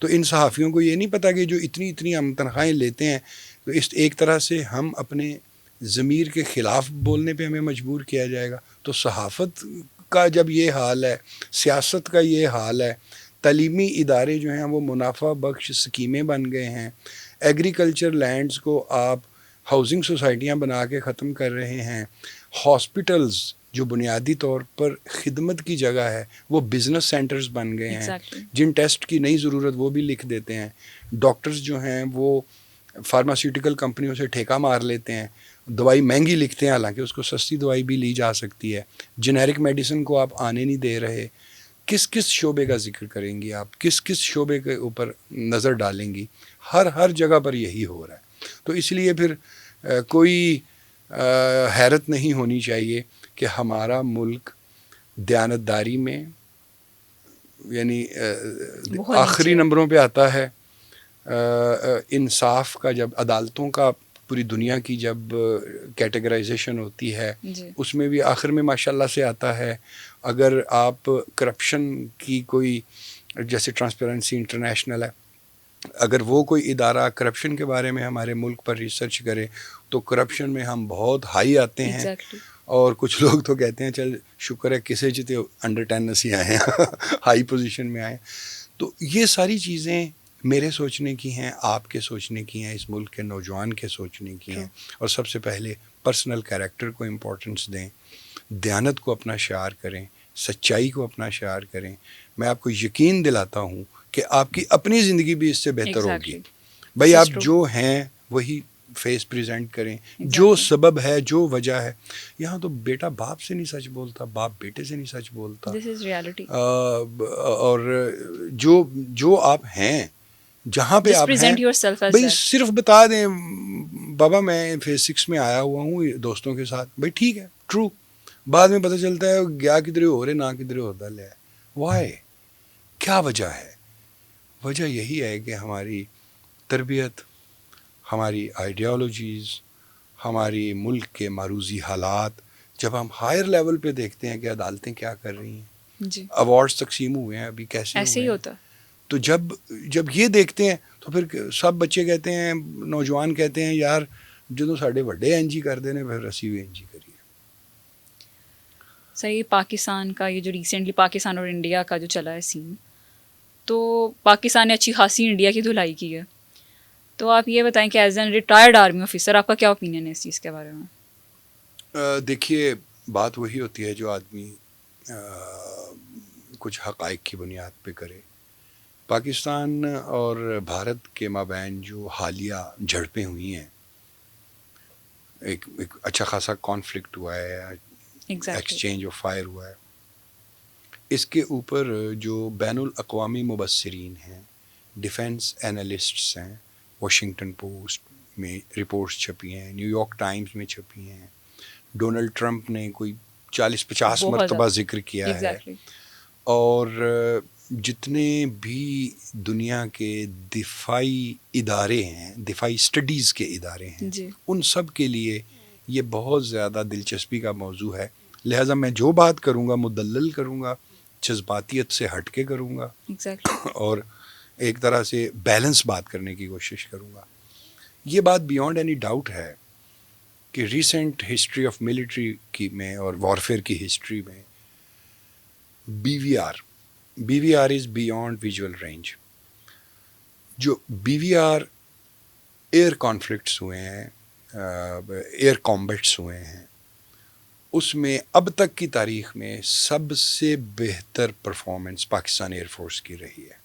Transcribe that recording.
تو ان صحافیوں کو یہ نہیں پتہ کہ جو اتنی ہم تنخواہیں لیتے ہیں، تو اس ایک طرح سے ہم اپنے ضمیر کے خلاف بولنے پہ ہمیں مجبور کیا جائے گا. تو صحافت کا جب یہ حال ہے، سیاست کا یہ حال ہے، تعلیمی ادارے جو ہیں وہ منافع بخش اسکیمیں بن گئے ہیں، ایگریکلچر لینڈز کو آپ ہاؤسنگ سوسائٹیاں بنا کے ختم کر رہے ہیں، ہاسپٹلز جو بنیادی طور پر خدمت کی جگہ ہے وہ بزنس سینٹرز بن گئے ہیں، جن ٹیسٹ کی نہیں ضرورت وہ بھی لکھ دیتے ہیں، ڈاکٹرز جو ہیں وہ فارماسیوٹیکل کمپنیوں سے ٹھیکہ مار لیتے ہیں، دوائی مہنگی لکھتے ہیں حالانکہ اس کو سستی دوائی بھی لی جا سکتی ہے، جنیرک میڈیسن کو آپ آنے نہیں دے رہے. کس شعبے کا ذکر کریں گی آپ، کس شعبے کے اوپر نظر ڈالیں گی؟ ہر جگہ پر یہی ہو رہا ہے. تو اس لیے پھر کوئی حیرت نہیں ہونی چاہیے کہ ہمارا ملک دیانتداری میں یعنی آخری نمبروں پہ آتا ہے. انصاف کا جب عدالتوں کا پوری دنیا کی جب کیٹیگرائزیشن ہوتی ہے اس میں بھی آخر میں ماشاءاللہ سے آتا ہے. اگر آپ کرپشن کی کوئی جیسے ٹرانسپیرنسی انٹرنیشنل ہے، اگر وہ کوئی ادارہ کرپشن کے بارے میں ہمارے ملک پر ریسرچ کرے تو کرپشن میں ہم بہت ہائی آتے ہیں. اور کچھ لوگ تو کہتے ہیں چل شکر ہے کسے جتے انڈر 10 نسی آئے ہیں ہائی پوزیشن میں آئے. تو یہ ساری چیزیں میرے سوچنے کی ہیں، آپ کے سوچنے کی ہیں، اس ملک کے نوجوان کے سوچنے کی ہیں. اور سب سے پہلے پرسنل کیریکٹر کو امپورٹنس دیں، دیانت کو اپنا شعار کریں، سچائی کو اپنا شعار کریں. میں آپ کو یقین دلاتا ہوں کہ آپ کی اپنی زندگی بھی اس سے بہتر ہوگی. بھائی آپ جو ہیں وہی فیس پریزنٹ کریں، جو سبب ہے، جو وجہ ہے. یہاں تو بیٹا باپ سے نہیں سچ بولتا، باپ بیٹے سے نہیں سچ بولتا. اور جو آپ ہیں جہاں پہ آپ ہیں بھائی صرف بتا دیں بابا میں فیز 6 میں آیا ہوا ہوں دوستوں کے ساتھ، بھائی ٹھیک ہے ٹرو. بعد میں پتہ چلتا ہے گیا کدھر ہو رہے نہ کدھر ہوتا لے. وائی؟ کیا وجہ ہے؟ وجہ یہی ہے کہ ہماری تربیت، ہماری آئیڈیالوجیز، ہماری ملک کے معروضی حالات جب ہم ہائر لیول پہ دیکھتے ہیں کہ عدالتیں کیا کر رہی ہیں، ایوارڈز تقسیم ہوئے ہیں ابھی کیسے ایسے ہی ہوتا. تو جب یہ دیکھتے ہیں تو پھر سب بچے کہتے ہیں، نوجوان کہتے ہیں یار جدوں ساڈے وڈے انجی کردے نے پھر اسی بھی انجی کریے. صحیح. پاکستان کا یہ جو ریسنٹلی پاکستان اور انڈیا کا جو چلا ہے سین، تو پاکستان نے اچھی خاصی انڈیا کی دھلائی کی ہے. تو آپ یہ بتائیں کہ as an retired army officer آپ کا کیا اوپینین ہے اس چیز کے بارے میں؟ دیکھیے بات وہی ہوتی ہے جو آدمی کچھ حقائق کی بنیاد پہ کرے. پاکستان اور بھارت کے مابین جو حالیہ جھڑپیں ہوئی ہیں، ایک اچھا خاصا کانفلکٹ ہوا ہے، ایکسچینج آف فائر ہوا ہے. اس کے اوپر جو بین الاقوامی مبصرین ہیں، ڈیفنس اینالسٹس ہیں، واشنگٹن پوسٹ میں رپورٹس چھپی ہیں، نیو یارک ٹائمز میں چھپی ہیں، ڈونلڈ ٹرمپ نے کوئی 40-50 مرتبہ ذکر کیا ہے. اور جتنے بھی دنیا کے دفاعی ادارے ہیں، دفاعی اسٹڈیز کے ادارے ہیں، ان سب کے لیے یہ بہت زیادہ دلچسپی کا موضوع ہے. لہٰذا میں جو بات کروں گا مدلل کروں گا، جذباتیت سے ہٹ کے کروں گا، اور ایک طرح سے بیلنس بات کرنے کی کوشش کروں گا. یہ بات بیونڈ اینی ڈاؤٹ ہے کہ ریسنٹ ہسٹری آف ملٹری کی میں اور وارفیئر کی ہسٹری میں B V R is beyond visual range. جو B V R air conflicts ہوئے ہیں، ایئر کامبیٹس ہوئے ہیں، اس میں اب تک کی تاریخ میں سب سے بہتر پرفارمنس پاکستان ایئر فورس کی رہی ہے.